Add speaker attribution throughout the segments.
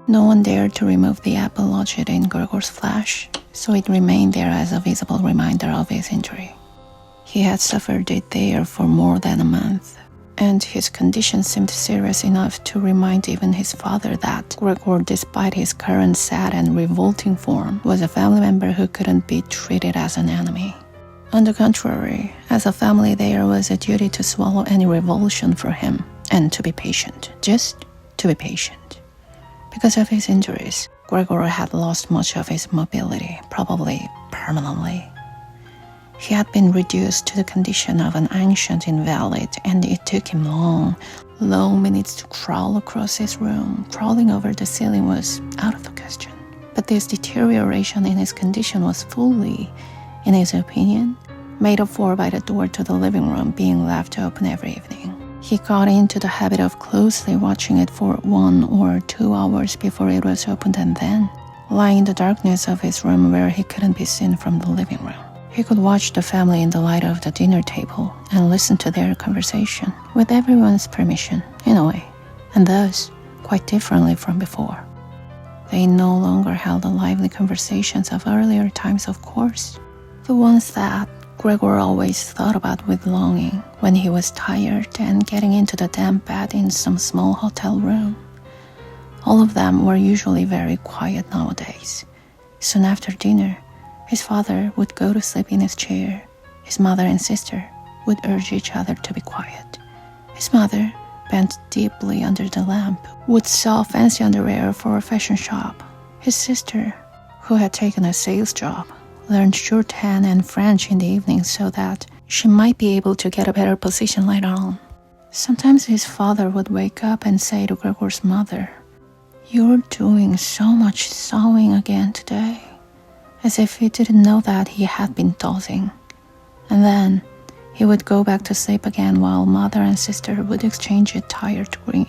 Speaker 1: No one dared to remove the apple lodged in Gregor's flesh, so it remained there as a visible reminder of his injury. He had suffered it there for more than a month, and his condition seemed serious enough to remind even his father that Gregor, despite his current sad and revolting form, was a family member who couldn't be treated as an enemy. On the contrary, as a family there was a duty to swallow any revulsion for him and to be patient, just to be patient. Because of his injuries, Gregor had lost much of his mobility, probably permanently. He had been reduced to the condition of an ancient invalid, and it took him long minutes to crawl across his room. Crawling over the ceiling was out of the question. But this deterioration in his condition was fully, in his opinion, made up for by the door to the living room being left open every evening. He got into the habit of closely watching it for 1 or 2 hours before it was opened, and then, lying in the darkness of his room where he couldn't be seen from the living room, he could watch the family in the light of the dinner table and listen to their conversation, with everyone's permission, in a way, and thus quite differently from before. They no longer held the lively conversations of earlier times, of course, the ones that Gregor always thought about with longing when he was tired and getting into the damp bed in some small hotel room. All of them were usually very quiet nowadays. Soon after dinner, his father would go to sleep in his chair. His mother and sister would urge each other to be quiet. His mother, bent deeply under the lamp, would sew fancy underwear for a fashion shop. His sister, who had taken a sales job, learned shorthand and French in the evening so that she might be able to get a better position later on. Sometimes his father would wake up and say to Gregor's mother, "You're doing so much sewing again today," as if he didn't know that he had been dozing. And then he would go back to sleep again while mother and sister would exchange a tired grin.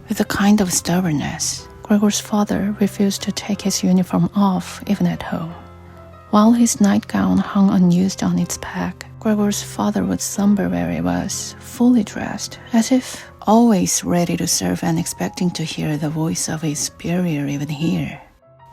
Speaker 1: With a kind of stubbornness, Gregor's father refused to take his uniform off even at home. While his nightgown hung unused on its peg, Gregor's father would slumber where he was, fully dressed, as if always ready to serve and expecting to hear the voice of his superior even here.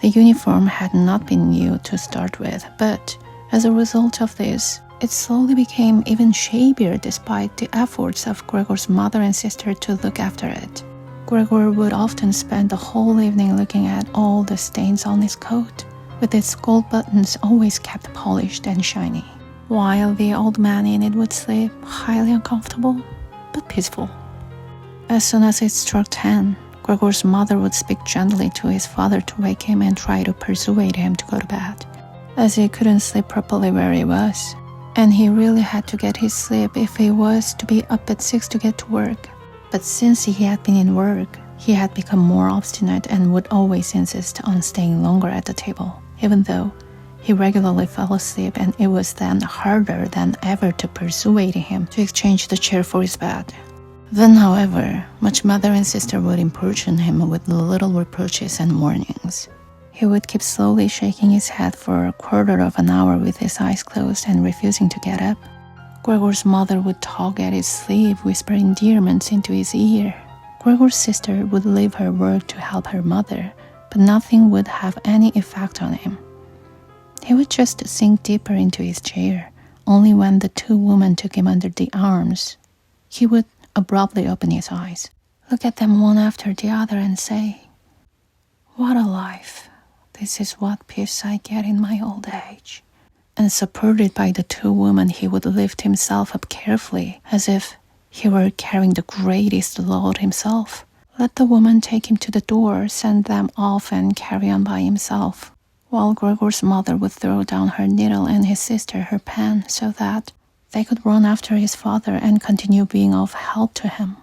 Speaker 1: The uniform had not been new to start with, but as a result of this, it slowly became even shabbier despite the efforts of Gregor's mother and sister to look after it. Gregor would often spend the whole evening looking at all the stains on his coat, with its gold buttons always kept polished and shiny, while the old man in it would sleep, highly uncomfortable, but peaceful. As soon as it struck 10, Gregor's mother would speak gently to his father to wake him and try to persuade him to go to bed, as he couldn't sleep properly where he was, and he really had to get his sleep if he was to be up at 6 to get to work. But since he had been in work, he had become more obstinate and would always insist on staying longer at the table, even though he regularly fell asleep, and it was then harder than ever to persuade him to exchange the chair for his bed. Then, however, much mother and sister would importune him with little reproaches and warnings. He would keep slowly shaking his head for a quarter of an hour with his eyes closed and refusing to get up. Gregor's mother would tug at his sleeve, whisper endearments into his ear. Gregor's sister would leave her work to help her mother, but nothing would have any effect on him. He would just sink deeper into his chair. Only when the two women took him under the arms, he would abruptly open his eyes, look at them one after the other and say, "What a life. This is what peace I get in my old age." And supported by the two women, he would lift himself up carefully, as if he were carrying the greatest load himself. Let the woman take him to the door, send them off, and carry on by himself, while Gregor's mother would throw down her needle and his sister her pen so that they could run after his father and continue being of help to him,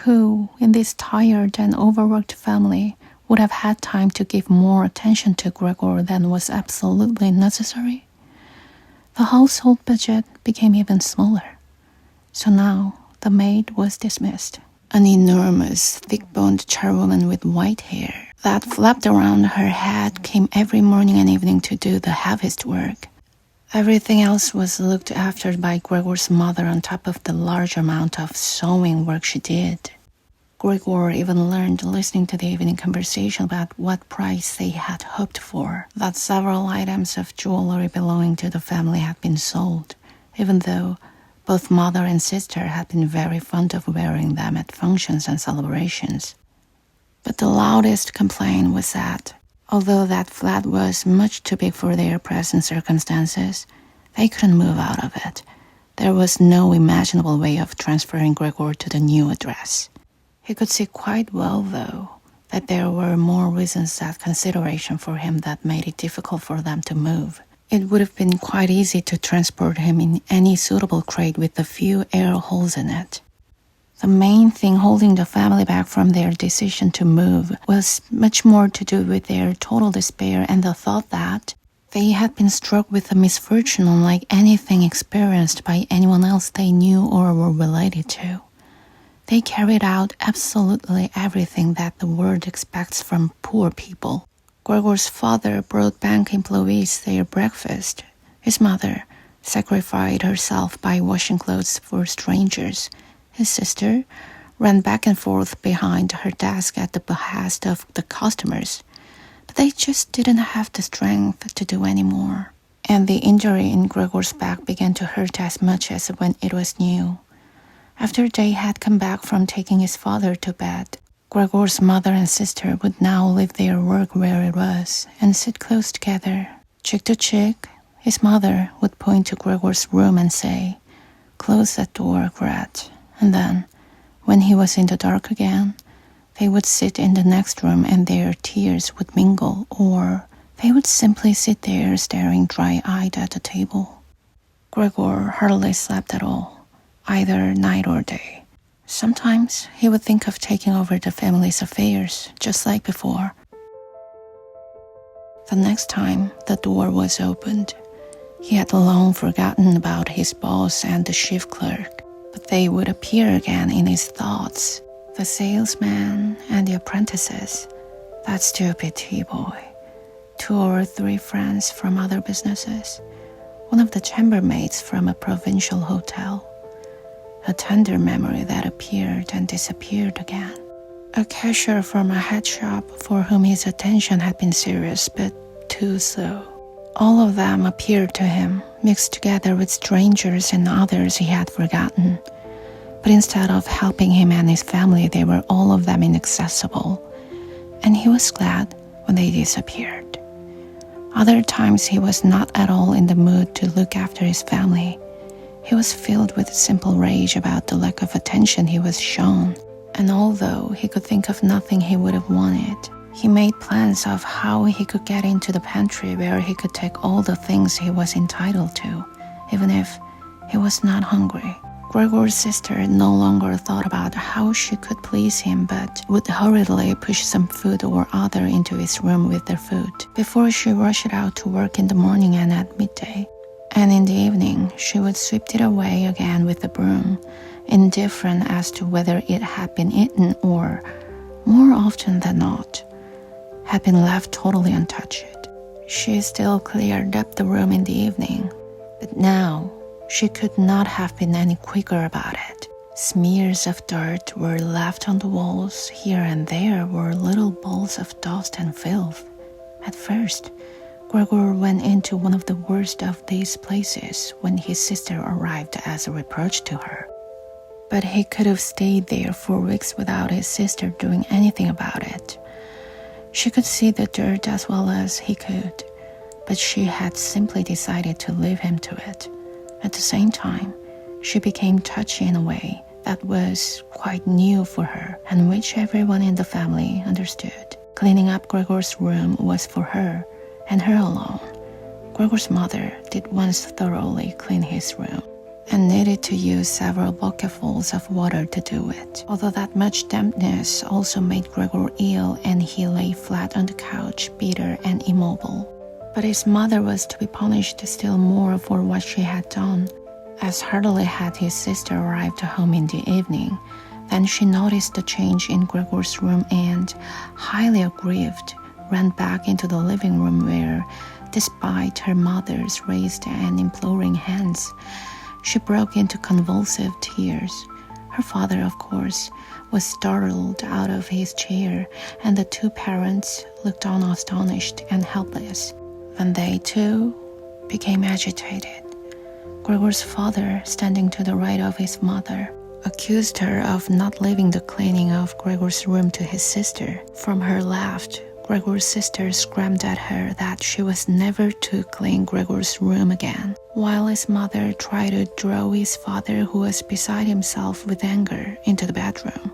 Speaker 1: who, in this tired and overworked family, would have had time to give more attention to Gregor than was absolutely necessary. The household budget became even smaller. So now the maid was dismissed. An enormous, thick-boned charwoman with white hair that flapped around her head came every morning and evening to do the heaviest work. Everything else was looked after by Gregor's mother on top of the large amount of sewing work she did. Gregor even learned, listening to the evening conversation about what price they had hoped for, that several items of jewelry belonging to the family had been sold, even though both mother and sister had been very fond of wearing them at functions and celebrations. But the loudest complaint was that, although that flat was much too big for their present circumstances, they couldn't move out of it. There was no imaginable way of transferring Gregor to the new address. He could see quite well, though, that there were more reasons than consideration for him that made it difficult for them to move. It would have been quite easy to transport him in any suitable crate with a few air holes in it. The main thing holding the family back from their decision to move was much more to do with their total despair and the thought that they had been struck with a misfortune unlike anything experienced by anyone else they knew or were related to. They carried out absolutely everything that the world expects from poor people. Gregor's father brought bank employees their breakfast. His mother sacrificed herself by washing clothes for strangers. His sister ran back and forth behind her desk at the behest of the customers. But they just didn't have the strength to do any more. And the injury in Gregor's back began to hurt as much as when it was new. After they had come back from taking his father to bed, Gregor's mother and sister would now leave their work where it was and sit close together. Cheek to cheek, his mother would point to Gregor's room and say, "Close that door, Gret." And then, when he was in the dark again, they would sit in the next room and their tears would mingle, or they would simply sit there staring dry-eyed at the table. Gregor hardly slept at all, either night or day. Sometimes he would think of taking over the family's affairs, just like before. The next time the door was opened, he had long forgotten about his boss and the shift clerk, but they would appear again in his thoughts. The salesman and the apprentices, that stupid tea-boy, 2 or 3 friends from other businesses, one of the chambermaids from a provincial hotel, a tender memory that appeared and disappeared again, a cashier from a hat shop for whom his attention had been serious but too slow. All of them appeared to him, mixed together with strangers and others he had forgotten. But instead of helping him and his family, they were all of them inaccessible, and he was glad when they disappeared. Other times he was not at all in the mood to look after his family. He was filled with simple rage about the lack of attention he was shown, and although he could think of nothing he would have wanted, he made plans of how he could get into the pantry where he could take all the things he was entitled to, even if he was not hungry. Gregor's sister no longer thought about how she could please him, but would hurriedly push some food or other into his room with their food before she rushed out to work in the morning and at midday. And in the evening, she would sweep it away again with the broom, indifferent as to whether it had been eaten or, more often than not, had been left totally untouched. She still cleared up the room in the evening, but now she could not have been any quicker about it. Smears of dirt were left on the walls. Here and there were little balls of dust and filth. At first, Gregor went into one of the worst of these places when his sister arrived as a reproach to her. But he could have stayed there for weeks without his sister doing anything about it. She could see the dirt as well as he could, but she had simply decided to leave him to it. At the same time, she became touchy in a way that was quite new for her and which everyone in the family understood. Cleaning up Gregor's room was for her and her alone. Gregor's mother did once thoroughly clean his room and needed to use several bucketfuls of water to do it. Although that much dampness also made Gregor ill and he lay flat on the couch, bitter and immobile. But his mother was to be punished still more for what she had done, as hardly had his sister arrived home in the evening than she noticed the change in Gregor's room and, highly aggrieved, ran back into the living room where, despite her mother's raised and imploring hands, she broke into convulsive tears. Her father, of course, was startled out of his chair, and the two parents looked on astonished and helpless. Then they, too, became agitated. Gregor's father, standing to the right of his mother, accused her of not leaving the cleaning of Gregor's room to his sister. From her left, Gregor's sister screamed at her that she was never to clean Gregor's room again, while his mother tried to draw his father, who was beside himself with anger, into the bedroom.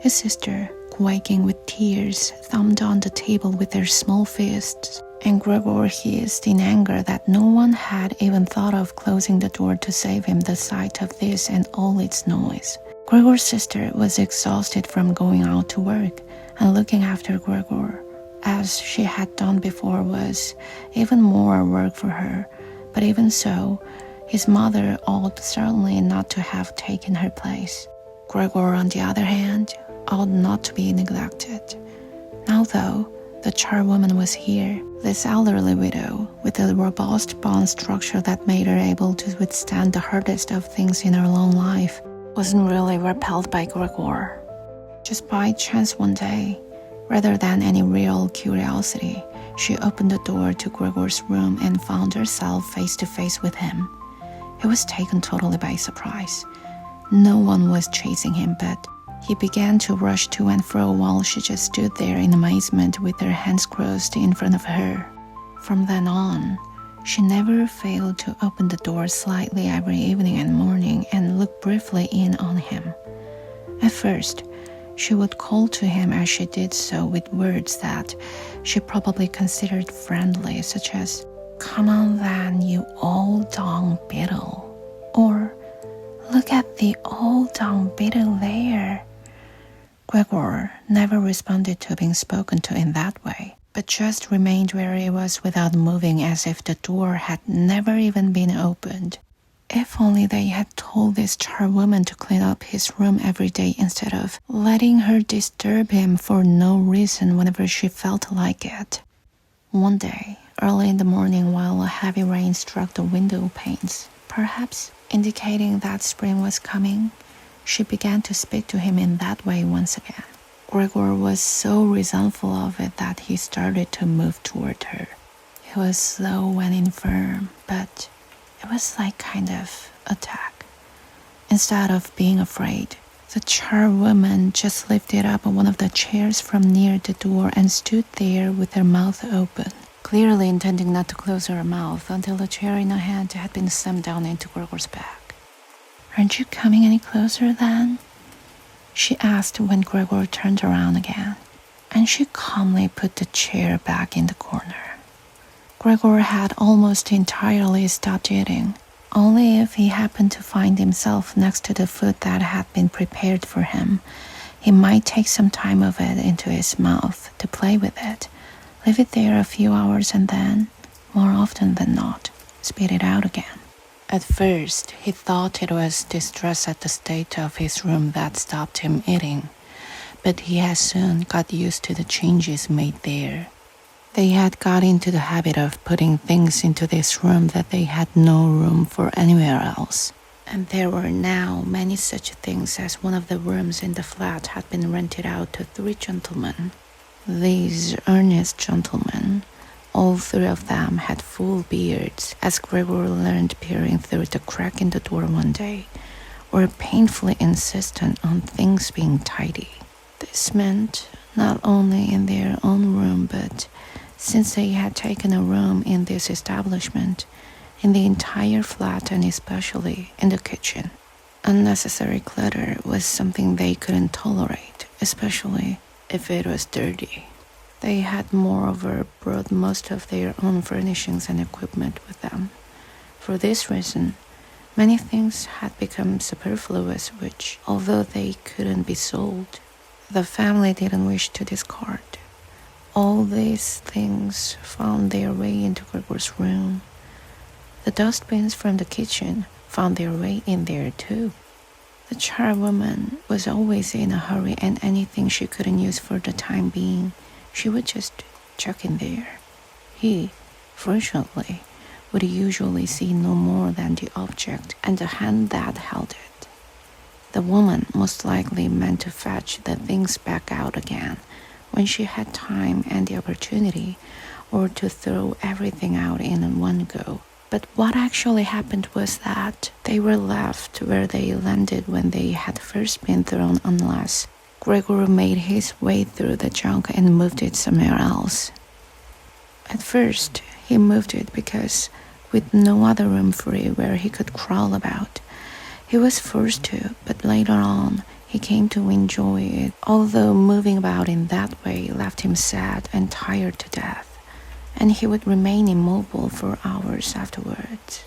Speaker 1: His sister, quaking with tears, thumped on the table with her small fists, and Gregor hissed in anger that no one had even thought of closing the door to save him the sight of this and all its noise. Gregor's sister was exhausted from going out to work, and looking after Gregor, as she had done before, was even more work for her. But even so, his mother ought certainly not to have taken her place. Gregor, on the other hand, ought not to be neglected. Now, though, the charwoman was here, this elderly widow, with a robust bone structure that made her able to withstand the hardest of things in her long life, wasn't really repelled by Gregor. Just by chance one day, rather than any real curiosity, she opened the door to Gregor's room and found herself face to face with him. He was taken totally by surprise. No one was chasing him, but he began to rush to and fro while she just stood there in amazement with her hands crossed in front of her. From then on, she never failed to open the door slightly every evening and morning and look briefly in on him. At first, she would call to him as she did so with words that she probably considered friendly, such as, "Come on then, you old dung beetle," or "Look at the old dung beetle there." Gregor never responded to being spoken to in that way, but just remained where he was without moving, as if the door had never even been opened. If only they had told this charwoman to clean up his room every day instead of letting her disturb him for no reason whenever she felt like it. One day, early in the morning, while a heavy rain struck the window panes, perhaps indicating that spring was coming, she began to speak to him in that way once again. Gregor was so resentful of it that he started to move toward her. He was slow and infirm, but it was like kind of attack. Instead of being afraid, the charwoman just lifted up one of the chairs from near the door and stood there with her mouth open, clearly intending not to close her mouth until the chair in her hand had been slammed down into Gregor's back. "Aren't you coming any closer then?" she asked when Gregor turned around again, and she calmly put the chair back in the corner. Gregor had almost entirely stopped eating. Only if he happened to find himself next to the food that had been prepared for him, he might take some time of it into his mouth to play with it, leave it there a few hours, and then, more often than not, spit it out again. At first, he thought it was distress at the state of his room that stopped him eating, but he had soon got used to the changes made there. They had got into the habit of putting things into this room that they had no room for anywhere else. And there were now many such things, as one of the rooms in the flat had been rented out to 3 gentlemen. These earnest gentlemen, all 3 of them had full beards, as Gregor learned peering through the crack in the door one day, were painfully insistent on things being tidy. This meant not only in their own room, but since they had taken a room in this establishment, in the entire flat, and especially in the kitchen. Unnecessary clutter was something they couldn't tolerate, especially if it was dirty. They had moreover brought most of their own furnishings and equipment with them. For this reason, many things had become superfluous which, although they couldn't be sold, the family didn't wish to discard. All these things found their way into Gregor's room. The dustbins from the kitchen found their way in there too. The charwoman was always in a hurry, and anything she couldn't use for the time being, she would just chuck in there. He, fortunately, would usually see no more than the object and the hand that held it. The woman most likely meant to fetch the things back out again when she had time and the opportunity, or to throw everything out in one go. But what actually happened was that they were left where they landed when they had first been thrown, unless Gregor made his way through the junk and moved it somewhere else. At first, he moved it because, with no other room free where he could crawl about, he was forced to, but later on, he came to enjoy it, although moving about in that way left him sad and tired to death, and he would remain immobile for hours afterwards.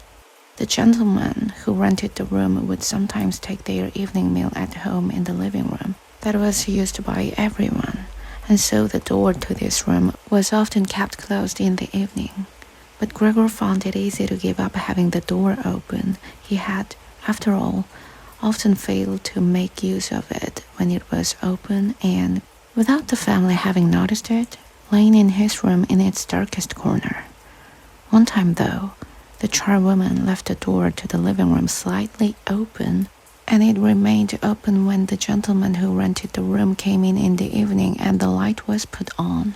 Speaker 1: The gentleman who rented the room would sometimes take their evening meal at home in the living room that was used by everyone, and so the door to this room was often kept closed in the evening. But Gregor found it easy to give up having the door open. He had, after all, often failed to make use of it when it was open, and, without the family having noticed it, laying in his room in its darkest corner. One time, though, the charwoman left the door to the living room slightly open, and it remained open when the gentleman who rented the room came in the evening and the light was put on.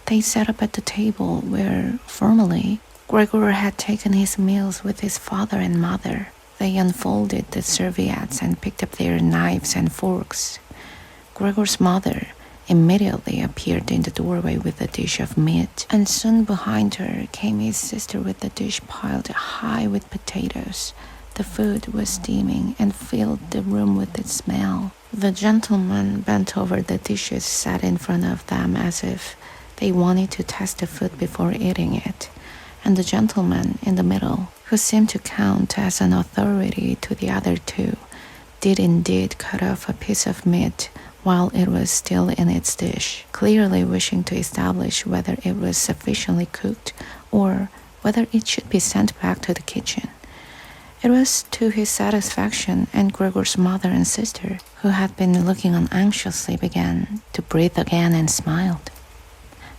Speaker 1: They sat up at the table where, formerly, Gregor had taken his meals with his father and mother. They unfolded the serviettes and picked up their knives and forks. Gregor's mother immediately appeared in the doorway with a dish of meat, and soon behind her came his sister with the dish piled high with potatoes. The food was steaming and filled the room with its smell. The gentleman bent over the dishes set in front of them as if they wanted to test the food before eating it, and the gentleman in the middle, who seemed to count as an authority to the other two, did indeed cut off a piece of meat while it was still in its dish, clearly wishing to establish whether it was sufficiently cooked or whether it should be sent back to the kitchen. It was to his satisfaction, and Gregor's mother and sister, who had been looking on anxiously, began to breathe again and smiled.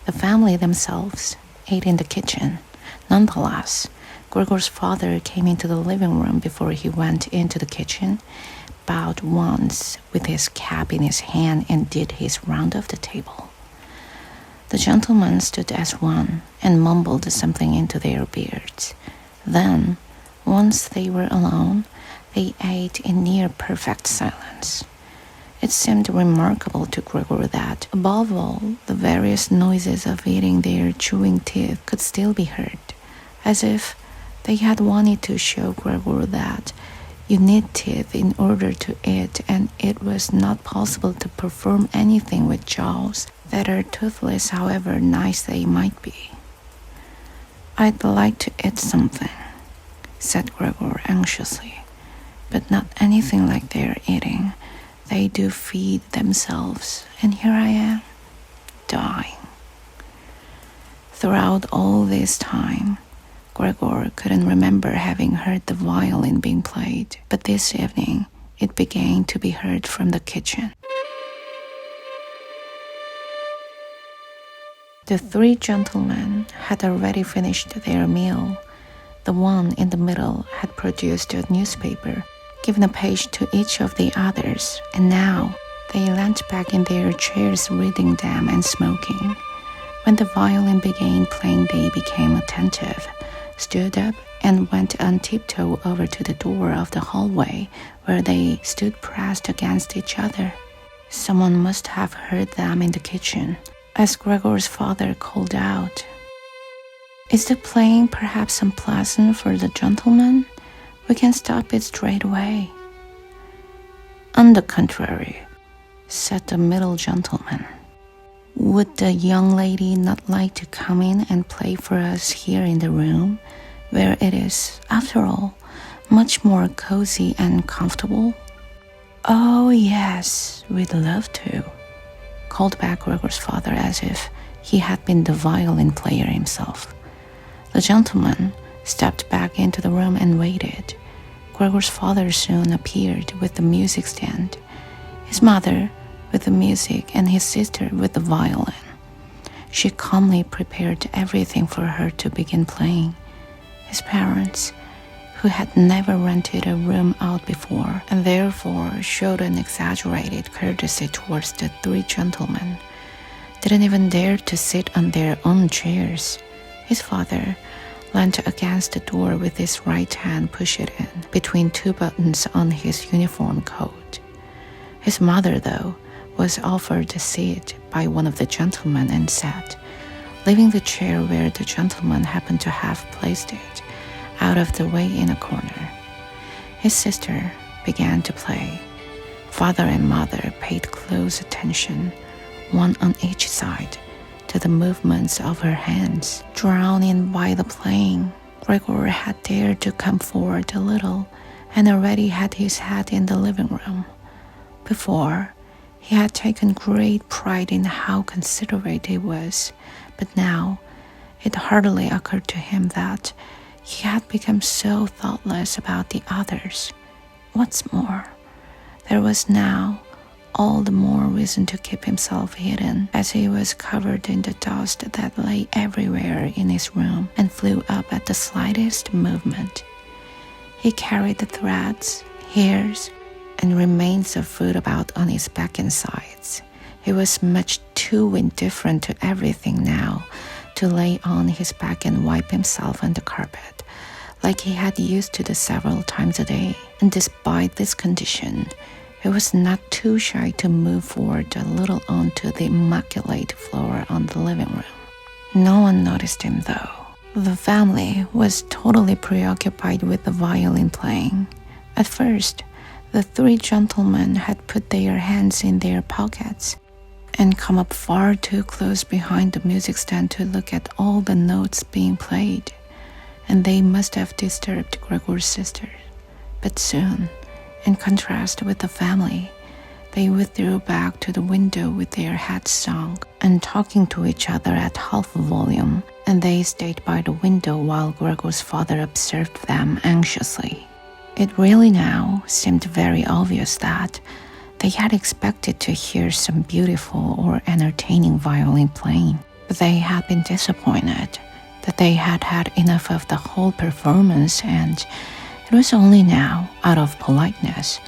Speaker 1: The family themselves ate in the kitchen. Nonetheless, Gregor's father came into the living room before he went into the kitchen, bowed once with his cap in his hand, and did his round of the table. The gentlemen stood as one and mumbled something into their beards. Then, once they were alone, they ate in near perfect silence. It seemed remarkable to Gregor that, above all, the various noises of eating their chewing teeth could still be heard, as if they had wanted to show Gregor that you need teeth in order to eat, and it was not possible to perform anything with jaws that are toothless, however nice they might be. "I'd like to eat something," said Gregor anxiously, "but not anything like they're eating. They do feed themselves, and here I am, dying." Throughout all this time, Gregor couldn't remember having heard the violin being played, but this evening it began to be heard from the kitchen. The three gentlemen had already finished their meal. The one in the middle had produced a newspaper, given a page to each of the others, and now they leant back in their chairs reading them and smoking. When the violin began playing, they became attentive, stood up, and went on tiptoe over to the door of the hallway, where they stood pressed against each other. Someone must have heard them in the kitchen, as Gregor's father called out, "Is the playing perhaps unpleasant for the gentleman? We can stop it straight away." "On the contrary," said the middle gentleman. "Would the young lady not like to come in and play for us here in the room, where it is, after all, much more cozy and comfortable?" "Oh, yes, we'd love to," called back Gregor's father as if he had been the violin player himself. The gentleman stepped back into the room and waited. Gregor's father soon appeared with the music stand, his mother with the music, and his sister with the violin. She calmly prepared everything for her to begin playing. His parents, who had never rented a room out before and therefore showed an exaggerated courtesy towards the three gentlemen, didn't even dare to sit on their own chairs. His father leant against the door with his right hand pushed in between two buttons on his uniform coat. His mother, though, was offered a seat by one of the gentlemen and sat, leaving the chair where the gentleman happened to have placed it, out of the way in a corner. His sister began to play. Father and mother paid close attention, one on each side, to the movements of her hands. Drawn in by the playing, Gregor had dared to come forward a little and already had his hat in the living room. Before, he had taken great pride in how considerate he was, but now it hardly occurred to him that he had become so thoughtless about the others. What's more, there was now all the more reason to keep himself hidden, as he was covered in the dust that lay everywhere in his room and flew up at the slightest movement. He carried the threads, hairs, and remains of food about on his back and sides. He was much too indifferent to everything now to lay on his back and wipe himself on the carpet, like he had used to do several times a day. And despite this condition, he was not too shy to move forward a little onto the immaculate floor on the living room. No one noticed him, though. The family was totally preoccupied with the violin playing. At first, the three gentlemen had put their hands in their pockets and come up far too close behind the music stand to look at all the notes being played, and they must have disturbed Gregor's sisters. But soon, in contrast with the family, they withdrew back to the window with their heads sunk and talking to each other at half volume, and they stayed by the window while Gregor's father observed them anxiously. It really now seemed very obvious that they had expected to hear some beautiful or entertaining violin playing, but they had been disappointed that they had had enough of the whole performance, and it was only now, out of politeness,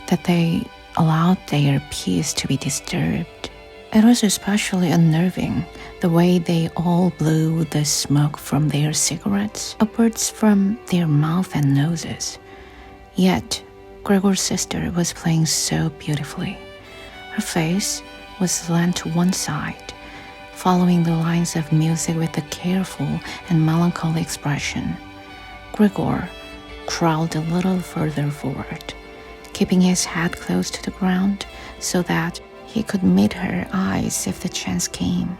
Speaker 1: that they allowed their peace to be disturbed. It was especially unnerving the way they all blew the smoke from their cigarettes upwards from their mouth and noses. Yet, Gregor's sister was playing so beautifully. Her face was slant to one side, following the lines of music with a careful and melancholy expression. Gregor crawled a little further forward, keeping his head close to the ground so that he could meet her eyes if the chance came.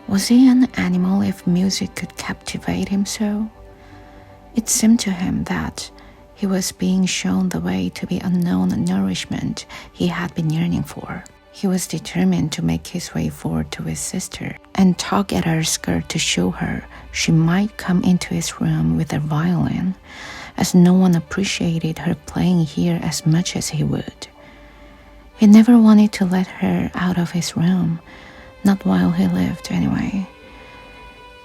Speaker 1: Was he an animal if music could captivate him so? It seemed to him that he was being shown the way to the unknown nourishment he had been yearning for. He was determined to make his way forward to his sister and tug at her skirt to show her she might come into his room with her violin, as no one appreciated her playing here as much as he would. He never wanted to let her out of his room, not while he lived anyway.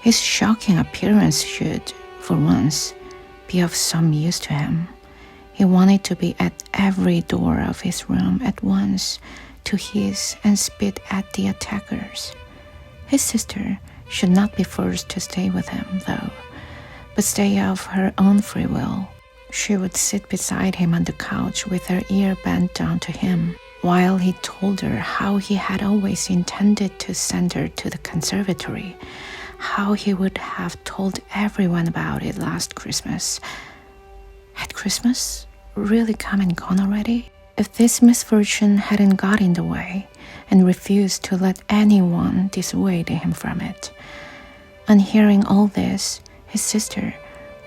Speaker 1: His shocking appearance should, for once, be of some use to him. He wanted to be at every door of his room at once, to hiss and spit at the attackers. His sister should not be forced to stay with him, though, but stay of her own free will. She would sit beside him on the couch with her ear bent down to him, while he told her how he had always intended to send her to the conservatory, how he would have told everyone about it last Christmas. Had Christmas really come and gone already? If this misfortune hadn't got in the way and refused to let anyone dissuade him from it. On hearing all this, his sister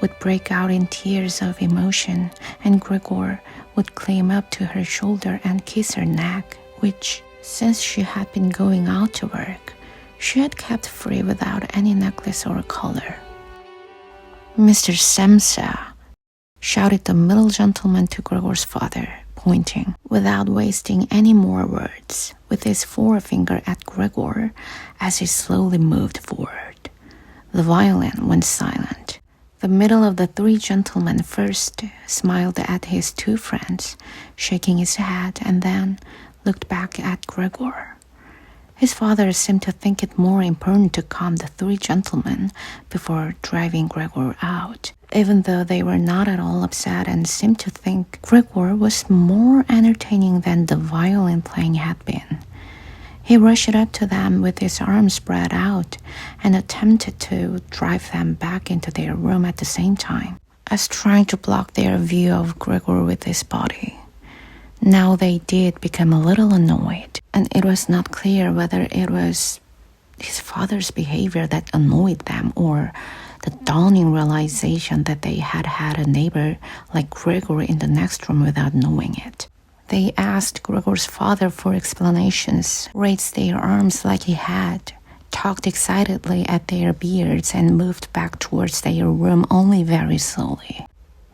Speaker 1: would break out in tears of emotion, and Gregor would climb up to her shoulder and kiss her neck, which, since she had been going out to work, she had kept free without any necklace or collar. "Mr. Samsa," shouted the middle gentleman to Gregor's father, pointing, without wasting any more words, with his forefinger at Gregor as he slowly moved forward. The violin went silent. The middle of the three gentlemen first smiled at his two friends, shaking his head, and then looked back at Gregor. His father seemed to think it more important to calm the three gentlemen before driving Gregor out, even though they were not at all upset and seemed to think Gregor was more entertaining than the violin playing had been. He rushed up to them with his arms spread out and attempted to drive them back into their room at the same time, as trying to block their view of Gregor with his body. Now they did become a little annoyed, and it was not clear whether it was his father's behavior that annoyed them or the dawning realization that they had had a neighbor like Gregor in the next room without knowing it. They asked Gregor's father for explanations, raised their arms like he had, talked excitedly at their beards, and moved back towards their room only very slowly.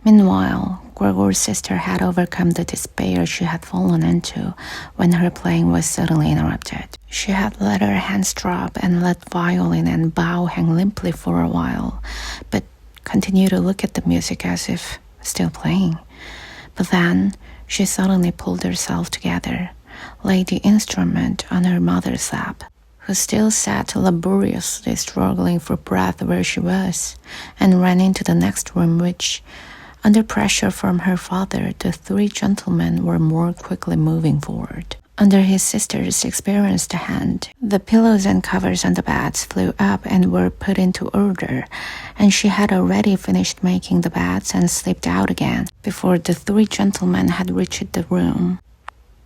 Speaker 1: Meanwhile, Gregor's sister had overcome the despair she had fallen into when her playing was suddenly interrupted. She had let her hands drop and let violin and bow hang limply for a while, but continued to look at the music as if still playing. But then she suddenly pulled herself together, laid the instrument on her mother's lap, who still sat laboriously struggling for breath where she was, and ran into the next room, which, under pressure from her father, the three gentlemen were more quickly moving forward. Under his sister's experienced hand, the pillows and covers on the beds flew up and were put into order, and she had already finished making the beds and slipped out again before the three gentlemen had reached the room.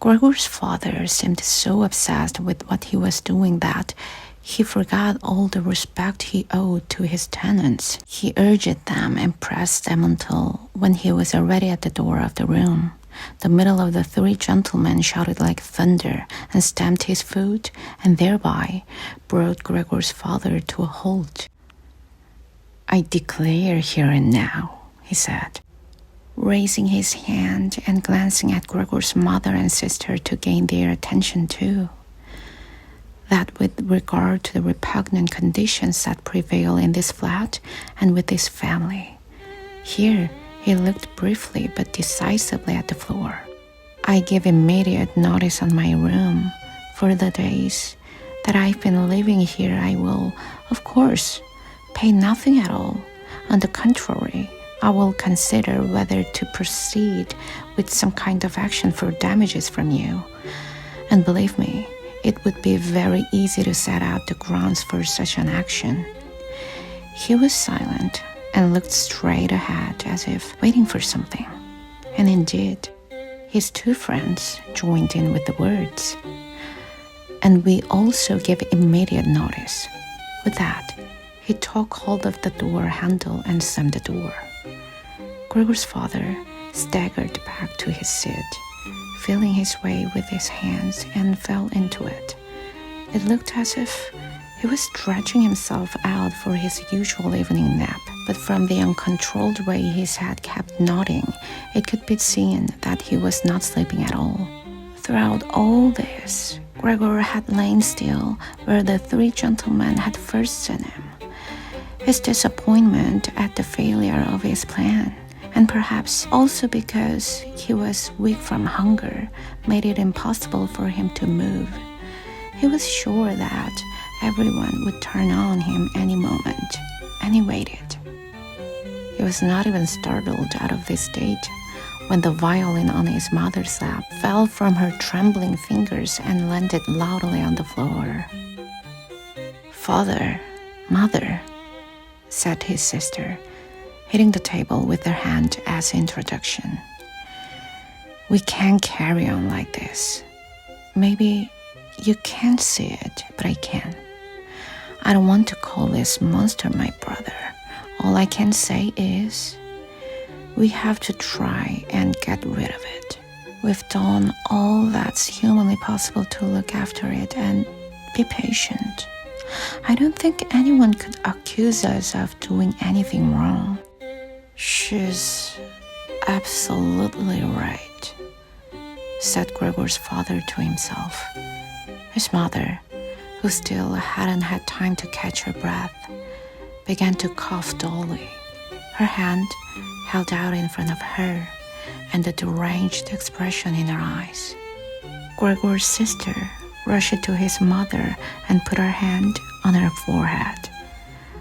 Speaker 1: Gregor's father seemed so obsessed with what he was doing that he forgot all the respect he owed to his tenants. He urged them and pressed them until, when he was already at the door of the room, the middle of the three gentlemen shouted like thunder and stamped his foot, and thereby brought Gregor's father to a halt. "I declare here and now," he said, raising his hand and glancing at Gregor's mother and sister to gain their attention too, that with regard to the repugnant conditions that prevail in this flat and with this family, here he looked briefly but decisively at the floor, "I give immediate notice on my room. For the days that I've been living here, I will, of course, pay nothing at all. On the contrary, I will consider whether to proceed with some kind of action for damages from you. And believe me, it would be very easy to set out the grounds for such an action." He was silent and looked straight ahead as if waiting for something. And indeed, his two friends joined in with the words, "And we also give immediate notice." With that, he took hold of the door handle and slammed the door. Gregor's father staggered back to his seat, feeling his way with his hands, and fell into it. It looked as if he was stretching himself out for his usual evening nap, but from the uncontrolled way his head kept nodding, it could be seen that he was not sleeping at all. Throughout all this, Gregor had lain still where the three gentlemen had first seen him. His disappointment at the failure of his plan, and perhaps also because he was weak from hunger, made it impossible for him to move. He was sure that everyone would turn on him any moment, and he waited. He was not even startled out of this state when the violin on his mother's lap fell from her trembling fingers and landed loudly on the floor. "Father, mother," said his sister, hitting the table with her hand as introduction. "We can't carry on like this. Maybe you can't see it, but I can. I don't want to call this monster my brother. All I can say is, we have to try and get rid of it. We've done all that's humanly possible to look after it, and be patient. I don't think anyone could accuse us of doing anything wrong." "She's absolutely right," said Gregor's father to himself. His mother, who still hadn't had time to catch her breath, began to cough dully, her hand held out in front of her, and a deranged expression in her eyes. Gregor's sister rushed to his mother and put her hand on her forehead.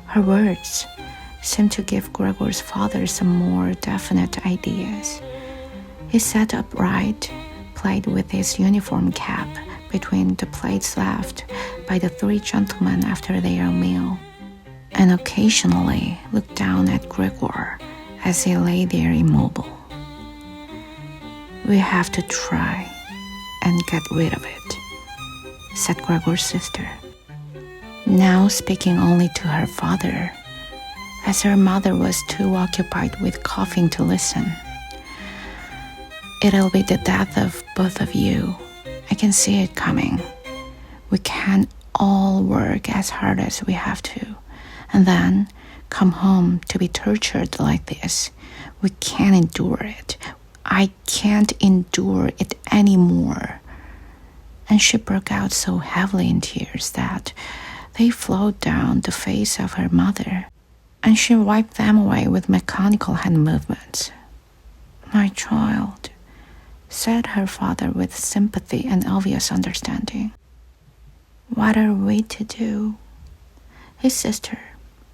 Speaker 1: Her words seemed to give Gregor's father some more definite ideas. He sat upright, played with his uniform cap between the plates left by the three gentlemen after their meal, and occasionally looked down at Gregor as he lay there immobile. "We have to try and get rid of it," said Gregor's sister, now speaking only to her father, as her mother was too occupied with coughing to listen. "It'll be the death of both of you. I can see it coming. We can't all work as hard as we have to, and then come home to be tortured like this. We can't endure it. I can't endure it anymore." And she broke out so heavily in tears that they flowed down the face of her mother, and she wiped them away with mechanical hand movements. "My child," said her father with sympathy and obvious understanding. "What are we to do?" His sister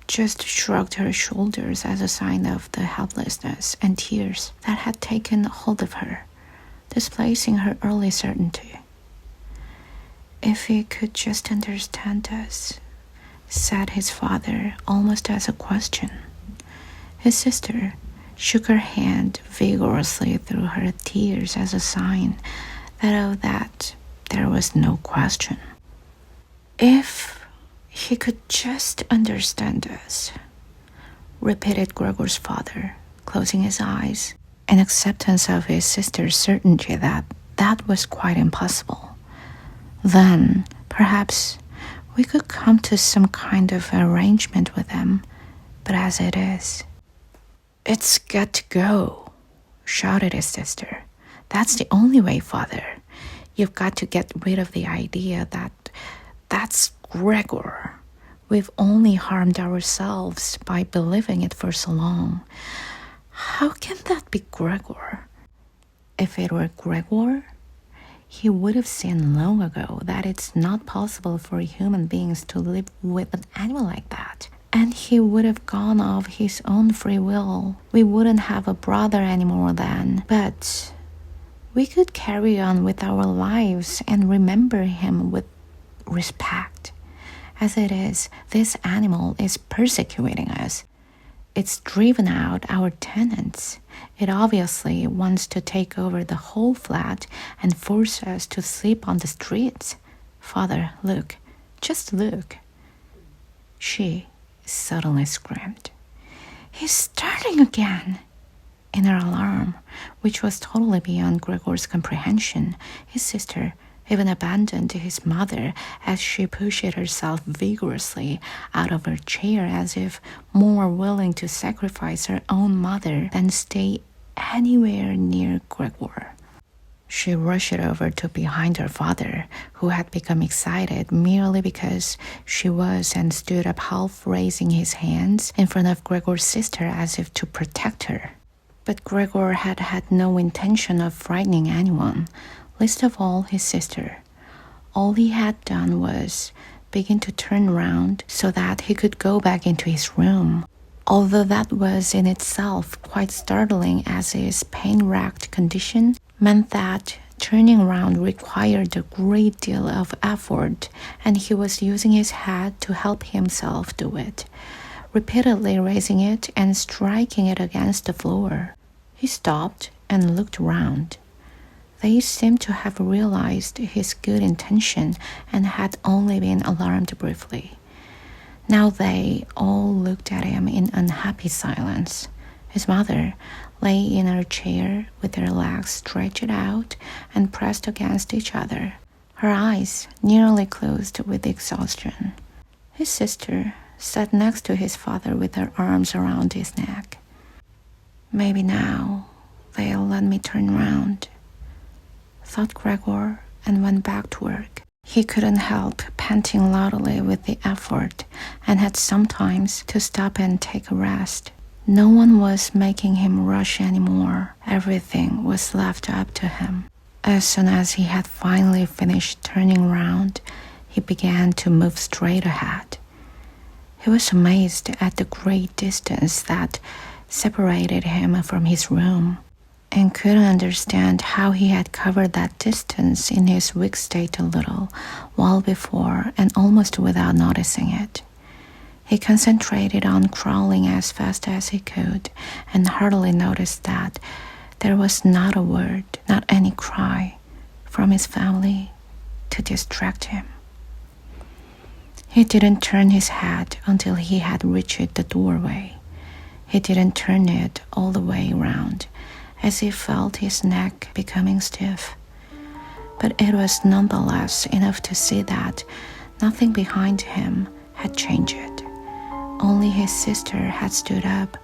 Speaker 1: just shrugged her shoulders as a sign of the helplessness and tears that had taken hold of her, displacing her early certainty. "If he could just understand us," said his father, almost as a question. His sister shook her hand vigorously through her tears as a sign that of that there was no question. "If he could just understand us," repeated Gregor's father, closing his eyes in acceptance of his sister's certainty that that was quite impossible. "Then perhaps we could come to some kind of arrangement with them, but as it is..." "It's got to go," shouted his sister. "That's the only way, father. You've got to get rid of the idea that that's Gregor. We've only harmed ourselves by believing it for so long. How can that be Gregor? If it were Gregor, he would have seen long ago that it's not possible for human beings to live with an animal like that. And he would have gone of his own free will. We wouldn't have a brother anymore then. But we could carry on with our lives and remember him with respect. As it is, this animal is persecuting us. It's driven out our tenants. It obviously wants to take over the whole flat and force us to sleep on the streets. Father, look. Just look." She suddenly screamed. "He's starting again!" In her alarm, which was totally beyond Gregor's comprehension, his sister even abandoned his mother as she pushed herself vigorously out of her chair, as if more willing to sacrifice her own mother than stay anywhere near Gregor. She rushed over to behind her father, who had become excited merely because she was, and stood up half raising his hands in front of Gregor's sister as if to protect her. But Gregor had had no intention of frightening anyone, least of all his sister. All he had done was begin to turn round so that he could go back into his room, although that was in itself quite startling, as his pain-racked condition meant that turning around required a great deal of effort, and he was using his head to help himself do it, repeatedly raising it and striking it against the floor. He stopped and looked round. They seemed to have realized his good intention and had only been alarmed briefly. Now they all looked at him in unhappy silence. His mother lay in her chair with her legs stretched out and pressed against each other, her eyes nearly closed with exhaustion. His sister sat next to his father with her arms around his neck. "Maybe now they'll let me turn round," thought Gregor, and went back to work. He couldn't help panting loudly with the effort, and had sometimes to stop and take a rest. No one was making him rush anymore. Everything was left up to him. As soon as he had finally finished turning round, he began to move straight ahead. He was amazed at the great distance that separated him from his room, and couldn't understand how he had covered that distance in his weak state a little while before and almost without noticing it. He concentrated on crawling as fast as he could and hardly noticed that there was not a word, not any cry from his family to distract him. He didn't turn his head until he had reached the doorway. He didn't turn it all the way around, as he felt his neck becoming stiff. But it was nonetheless enough to see that nothing behind him had changed. Only his sister had stood up.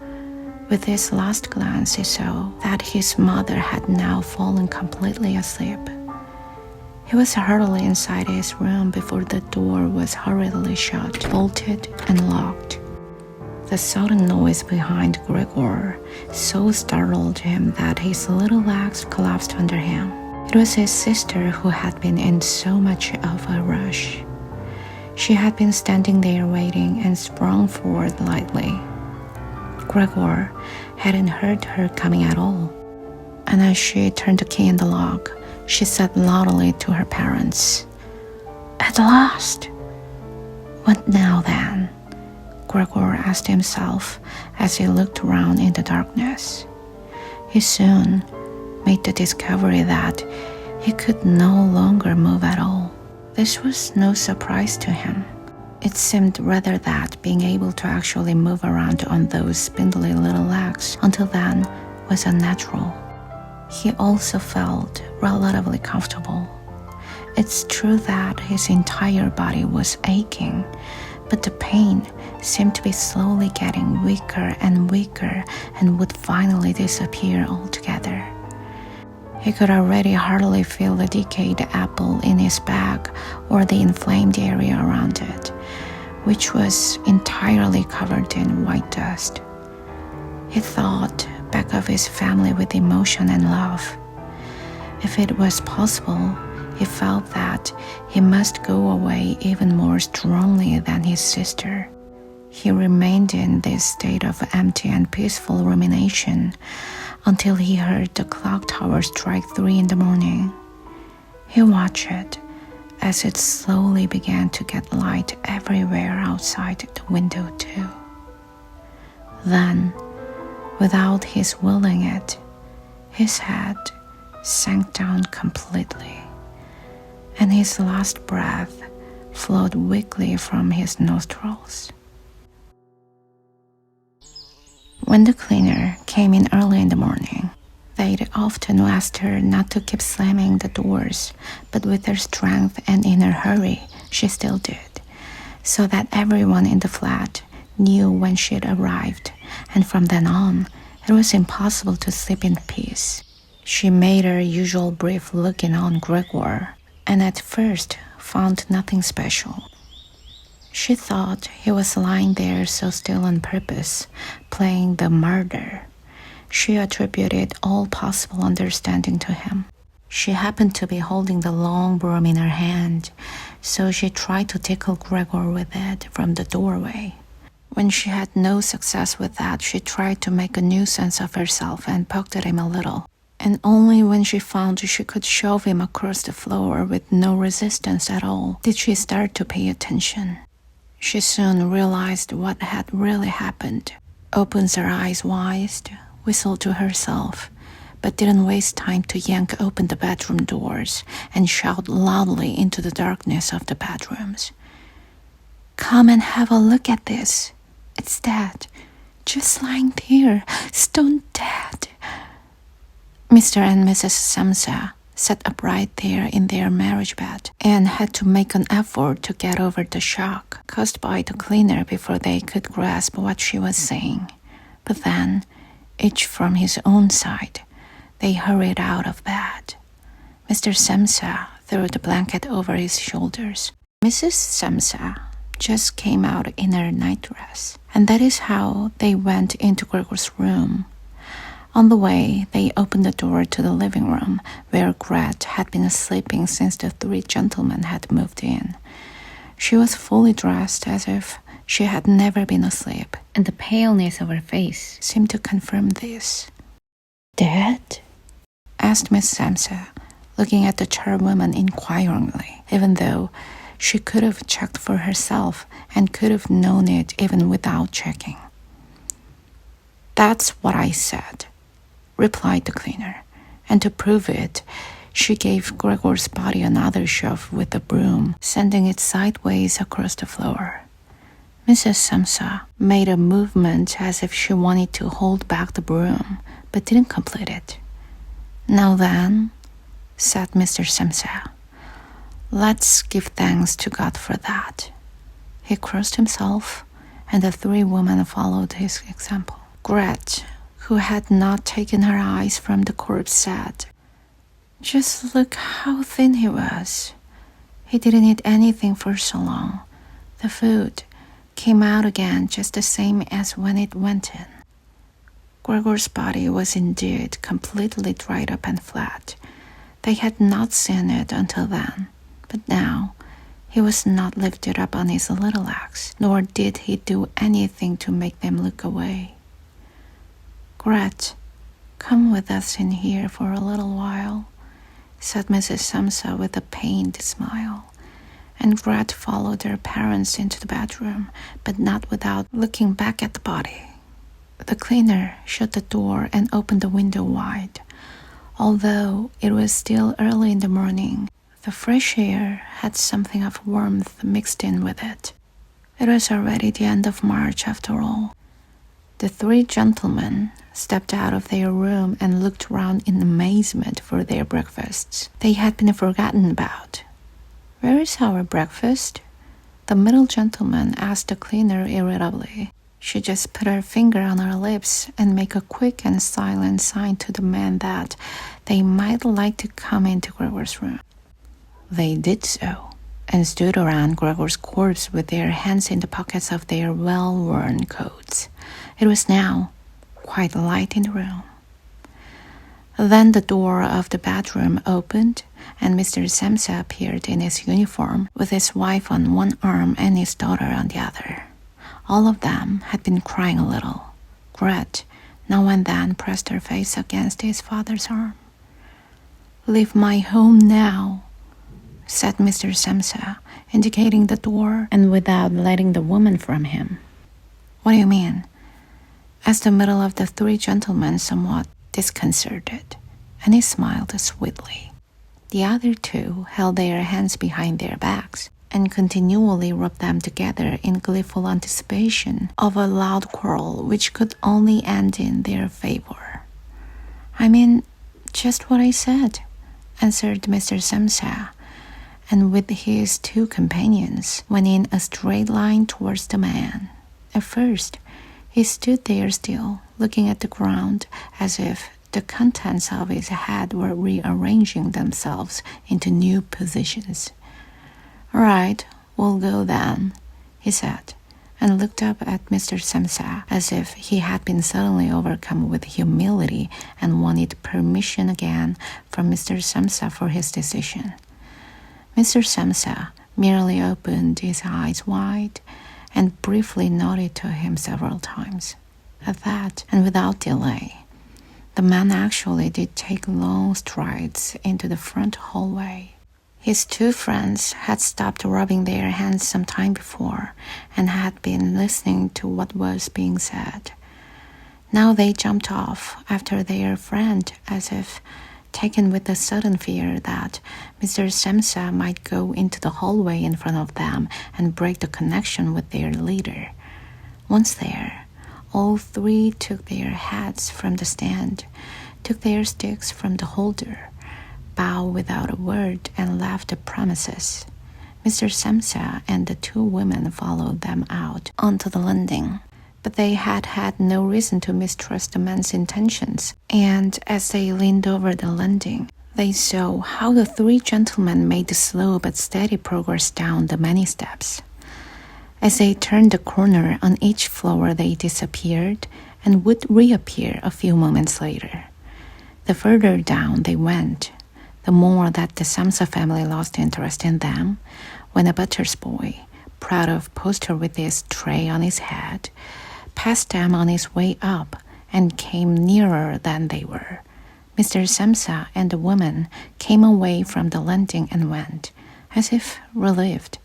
Speaker 1: With his last glance, he saw that his mother had now fallen completely asleep. He was hardly inside his room before the door was hurriedly shut, bolted, and locked. The sudden noise behind Gregor so startled him that his little legs collapsed under him. It was his sister who had been in so much of a rush. She had been standing there waiting and sprung forward lightly. Gregor hadn't heard her coming at all, and as she turned the key in the lock, she said loudly to her parents, "At last!" "What now then?" Gregor asked himself as he looked around in the darkness. He soon made the discovery that he could no longer move at all. This was no surprise to him. It seemed rather that being able to actually move around on those spindly little legs until then was unnatural. He also felt relatively comfortable. It's true that his entire body was aching, but the pain seemed to be slowly getting weaker and weaker and would finally disappear altogether. He could already hardly feel the decayed apple in his back or the inflamed area around it, which was entirely covered in white dust. He thought back of his family with emotion and love. If it was possible, he felt that he must go away even more strongly than his sister. He remained in this state of empty and peaceful rumination until he heard the clock tower strike 3 in the morning. He watched it as it slowly began to get light everywhere outside the window too. Then, without his willing it, his head sank down completely, and his last breath flowed weakly from his nostrils. When the cleaner came in early in the morning, they'd often asked her not to keep slamming the doors, but with her strength and in her hurry, she still did, so that everyone in the flat knew when she'd arrived, and from then on, it was impossible to sleep in peace. She made her usual brief look in on Gregor, and at first found nothing special. She thought he was lying there so still on purpose, playing the martyr. She attributed all possible understanding to him. She happened to be holding the long broom in her hand, so she tried to tickle Gregor with it from the doorway. When she had no success with that, she tried to make a nuisance of herself and poked at him a little. And only when she found she could shove him across the floor with no resistance at all did she start to pay attention. She soon realized what had really happened, opened her eyes wide, whistled to herself, but didn't waste time to yank open the bedroom doors and shout loudly into the darkness of the bedrooms. "Come and have a look at this. It's dead, just lying there, stone dead." Mr. and Mrs. Samsa sat upright there in their marriage bed and had to make an effort to get over the shock caused by the cleaner before they could grasp what she was saying. But then, each from his own side, they hurried out of bed. Mr. Samsa threw the blanket over his shoulders. "Mrs. Samsa," just came out in her nightdress, and that is how they went into Gregor's room. On the way, they opened the door to the living room, where Gret had been sleeping since the three gentlemen had moved in. She was fully dressed as if she had never been asleep, and the paleness of her face seemed to confirm this. "Dead?" asked Miss Samsa, looking at the charwoman inquiringly, even though she could have checked for herself and could have known it even without checking. "That's what I said," replied the cleaner, and to prove it, she gave Gregor's body another shove with the broom, sending it sideways across the floor. Mrs. Samsa made a movement as if she wanted to hold back the broom, but didn't complete it. "Now then," said Mr. Samsa, "let's give thanks to God for that." He crossed himself, and the three women followed his example. Gret, who had not taken her eyes from the corpse, said, "Just look how thin he was. He didn't eat anything for so long. The food came out again just the same as when it went in." Gregor's body was indeed completely dried up and flat. They had not seen it until then, but now he was not lifted up on his little legs, nor did he do anything to make them look away. "Gret, come with us in here for a little while," said Mrs. Samsa with a pained smile, and Gret followed her parents into the bedroom, but not without looking back at the body. The cleaner shut the door and opened the window wide. Although it was still early in the morning, the fresh air had something of warmth mixed in with it. It was already the end of March after all. The three gentlemen stepped out of their room and looked around in amazement for their breakfasts. They had been forgotten about. "Where is our breakfast?" the middle gentleman asked the cleaner irritably. She just put her finger on her lips and made a quick and silent sign to the men that they might like to come into Gregor's room. They did so, and stood around Gregor's corpse with their hands in the pockets of their well-worn coats. It was now quite light in the room. Then the door of the bedroom opened, and Mr. Samsa appeared in his uniform, with his wife on one arm and his daughter on the other. All of them had been crying a little. Gret now and then pressed her face against his father's arm. "Leave my home now," said Mr. Samsa, indicating the door and without letting the woman from him. "What do you mean?" asked the middle of the three gentlemen, somewhat disconcerted, and he smiled sweetly. The other two held their hands behind their backs and continually rubbed them together in gleeful anticipation of a loud quarrel which could only end in their favor. "I mean, just what I said," answered Mr. Samsa, and with his two companions went in a straight line towards the man. At first, he stood there still, looking at the ground as if the contents of his head were rearranging themselves into new positions. "All right, we'll go then," he said, and looked up at Mr. Samsa as if he had been suddenly overcome with humility and wanted permission again from Mr. Samsa for his decision. Mr. Samsa merely opened his eyes wide and briefly nodded to him several times. At that, and without delay, the man actually did take long strides into the front hallway. His two friends had stopped rubbing their hands some time before and had been listening to what was being said. Now they jumped off after their friend as if taken with the sudden fear that Mr. Samsa might go into the hallway in front of them and break the connection with their leader. Once there, all three took their hats from the stand, took their sticks from the holder, bowed without a word, and left the premises. Mr. Samsa and the two women followed them out onto the landing. But they had had no reason to mistrust the man's intentions, and as they leaned over the landing, they saw how the three gentlemen made slow but steady progress down the many steps. As they turned the corner on each floor, they disappeared and would reappear a few moments later. The further down they went, the more that the Samsa family lost interest in them. When a butcher's boy, proud of poster with his tray on his head, passed them on his way up and came nearer than they were, Mr. Samsa and the woman came away from the landing and went, as if relieved,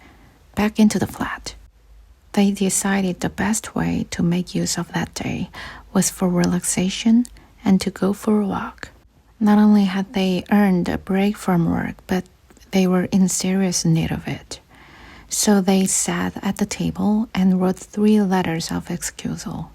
Speaker 1: back into the flat. They decided the best way to make use of that day was for relaxation and to go for a walk. Not only had they earned a break from work, but they were in serious need of it. So they sat at the table and wrote 3 letters of excusal.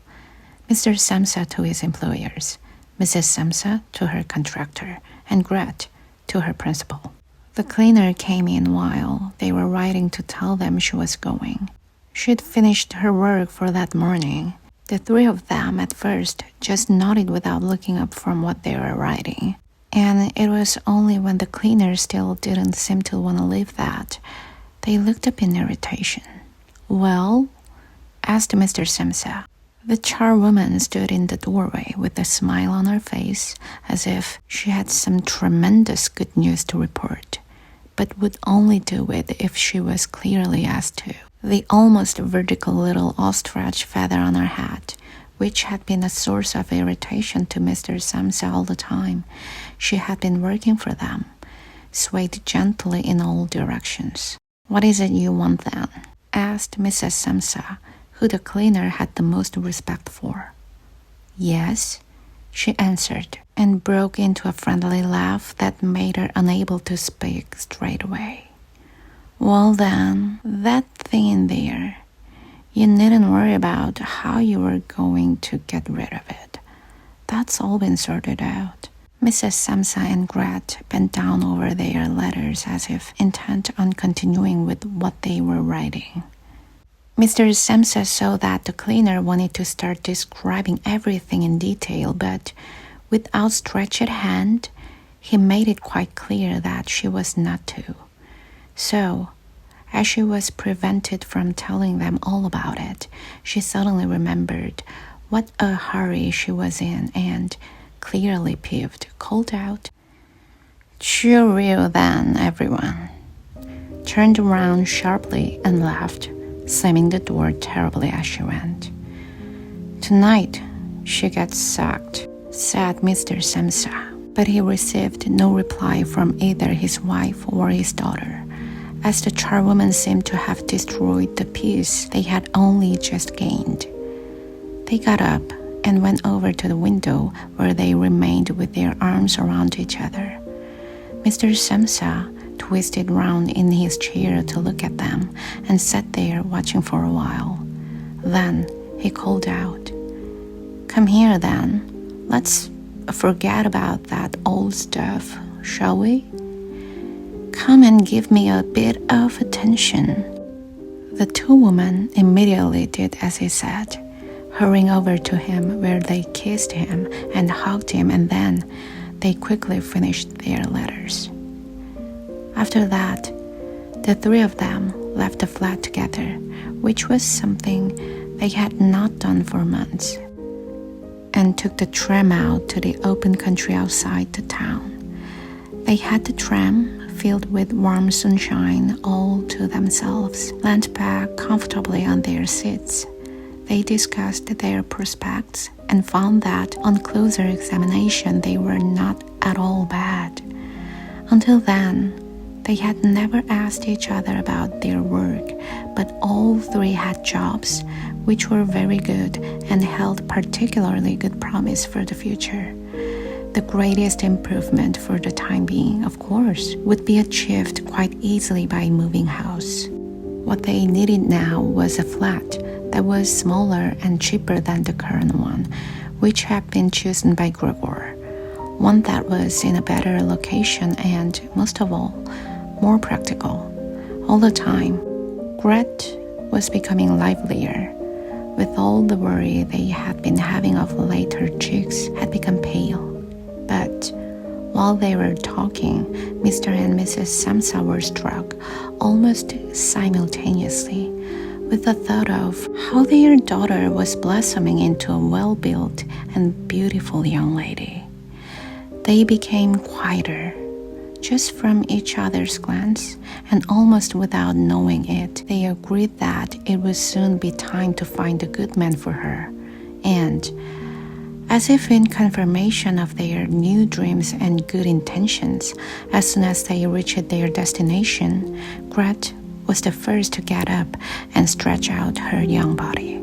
Speaker 1: Mr. Samsa to his employers, Mrs. Samsa to her contractor, and Gret to her principal. The cleaner came in while they were writing to tell them she was going. She'd finished her work for that morning. The 3 of them at first just nodded without looking up from what they were writing. And it was only when the cleaner still didn't seem to want to leave that they looked up in irritation. "Well?" asked Mr. Samsa. The charwoman stood in the doorway with a smile on her face, as if she had some tremendous good news to report, but would only do it if she was clearly asked to. The almost vertical little ostrich feather on her hat, which had been a source of irritation to Mr. Samsa all the time she had been working for them, swayed gently in all directions. "What is it you want then?" asked Mrs. Samsa, who the cleaner had the most respect for. "Yes," she answered, and broke into a friendly laugh that made her unable to speak straight away. "Well then, that thing in there, you needn't worry about how you were going to get rid of it. That's all been sorted out." Mrs. Samsa and Gret bent down over their letters as if intent on continuing with what they were writing. Mr. Samsa saw that the cleaner wanted to start describing everything in detail, but with outstretched hand, he made it quite clear that she was not to. So, as she was prevented from telling them all about it, she suddenly remembered what a hurry she was in and, clearly peeved, called out, "Surreal then, everyone," turned around sharply and laughed, slamming the door terribly as she went. "Tonight, she gets sacked," said Mr. Samsa, but he received no reply from either his wife or his daughter, as the charwoman seemed to have destroyed the peace they had only just gained. They got up and went over to the window, where they remained with their arms around each other. Mr. Samsa twisted round in his chair to look at them and sat there watching for a while. Then he called out, "Come here then, let's forget about that old stuff, shall we? Come and give me a bit of attention." The 2 women immediately did as he said, hurrying over to him, where they kissed him and hugged him, and then they quickly finished their letters. After that, the 3 of them left the flat together, which was something they had not done for months, and took the tram out to the open country outside the town. They had the tram, filled with warm sunshine, all to themselves, leant back comfortably on their seats. They discussed their prospects and found that on closer examination they were not at all bad. Until then, they had never asked each other about their work, but all 3 had jobs which were very good and held particularly good promise for the future. The greatest improvement for the time being, of course, would be achieved quite easily by moving house. What they needed now was a flat that was smaller and cheaper than the current one, which had been chosen by Gregor, one that was in a better location and, most of all, more practical. All the time, Gret was becoming livelier. With all the worry they had been having of late, her cheeks had become pale. But while they were talking, Mr. and Mrs. Samsa were struck almost simultaneously with the thought of how their daughter was blossoming into a well-built and beautiful young lady. They became quieter, just from each other's glance, and almost without knowing it, they agreed that it would soon be time to find a good man for her. And, as if in confirmation of their new dreams and good intentions, as soon as they reached their destination, Gret was the first to get up and stretch out her young body.